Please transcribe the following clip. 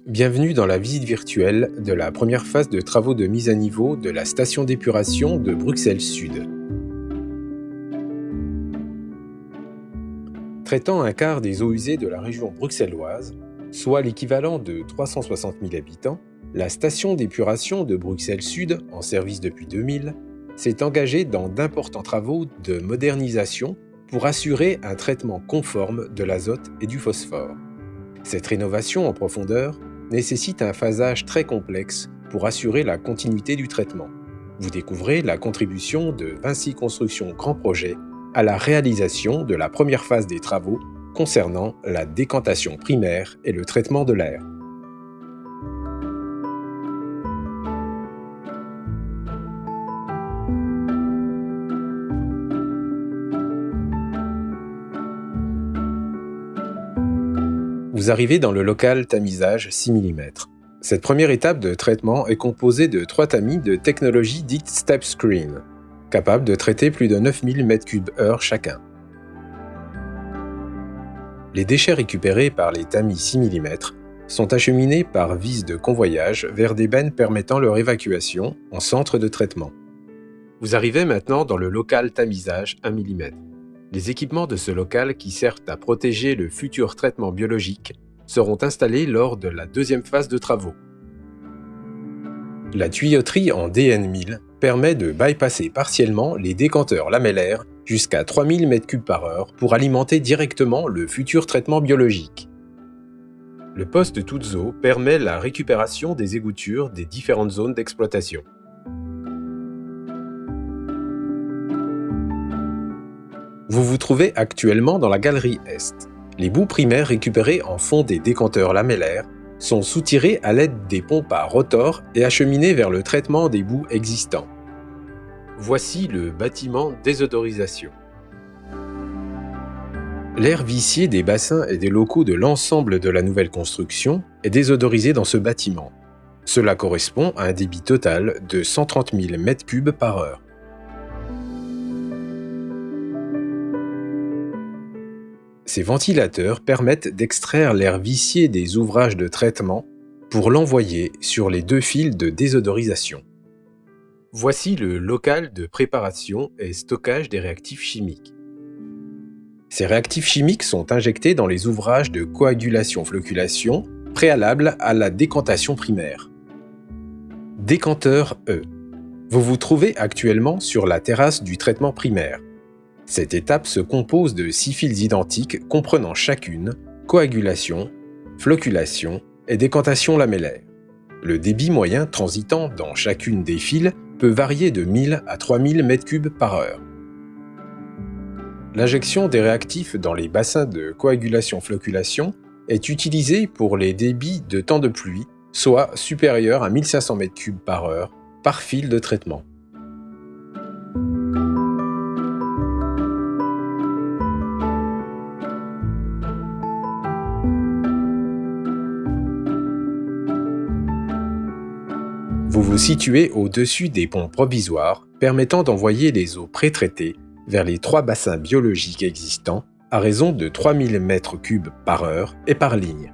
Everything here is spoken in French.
Bienvenue dans la visite virtuelle de la première phase de travaux de mise à niveau de la station d'épuration de Bruxelles Sud. Traitant un quart des eaux usées de la région bruxelloise, soit l'équivalent de 360 000 habitants, la station d'épuration de Bruxelles Sud, en service depuis 2000, s'est engagée dans d'importants travaux de modernisation pour assurer un traitement conforme de l'azote et du phosphore. Cette rénovation en profondeur nécessite un phasage très complexe pour assurer la continuité du traitement. Vous découvrez la contribution de Vinci Construction Grand Projet à la réalisation de la première phase des travaux concernant la décantation primaire et le traitement de l'air. Vous arrivez dans le local tamisage 6 mm. Cette première étape de traitement est composée de 3 tamis de technologie dite Step Screen, capables de traiter plus de 9000 m3/h chacun. Les déchets récupérés par les tamis 6 mm sont acheminés par vis de convoyage vers des bennes permettant leur évacuation en centre de traitement. Vous arrivez maintenant dans le local tamisage 1 mm. Les équipements de ce local qui servent à protéger le futur traitement biologique seront installés lors de la deuxième phase de travaux. La tuyauterie en DN1000 permet de bypasser partiellement les décanteurs lamellaires jusqu'à 3000 m3/h pour alimenter directement le futur traitement biologique. Le poste toutes eaux permet la récupération des égouttures des différentes zones d'exploitation. Vous vous trouvez actuellement dans la galerie Est. Les boues primaires récupérées en fond des décanteurs lamellaires sont soutirées à l'aide des pompes à rotor et acheminées vers le traitement des boues existants. Voici le bâtiment désodorisation. L'air vicié des bassins et des locaux de l'ensemble de la nouvelle construction est désodorisé dans ce bâtiment. Cela correspond à un débit total de 130 000 m3/h. Ces ventilateurs permettent d'extraire l'air vicié des ouvrages de traitement pour l'envoyer sur les 2 fils de désodorisation. Voici le local de préparation et stockage des réactifs chimiques. Ces réactifs chimiques sont injectés dans les ouvrages de coagulation-flocculation préalables à la décantation primaire. Décanteur E. Vous vous trouvez actuellement sur la terrasse du traitement primaire. Cette étape se compose de 6 fils identiques comprenant chacune coagulation, flocculation et décantation lamellaire. Le débit moyen transitant dans chacune des fils peut varier de 1000 à 3000 m3/h. L'injection des réactifs dans les bassins de coagulation-flocculation est utilisée pour les débits de temps de pluie, soit supérieurs à 1500 m3/h par fil de traitement. Vous vous situez au-dessus des ponts provisoires permettant d'envoyer les eaux pré-traitées vers les 3 bassins biologiques existants à raison de 3000 m3/h et par ligne.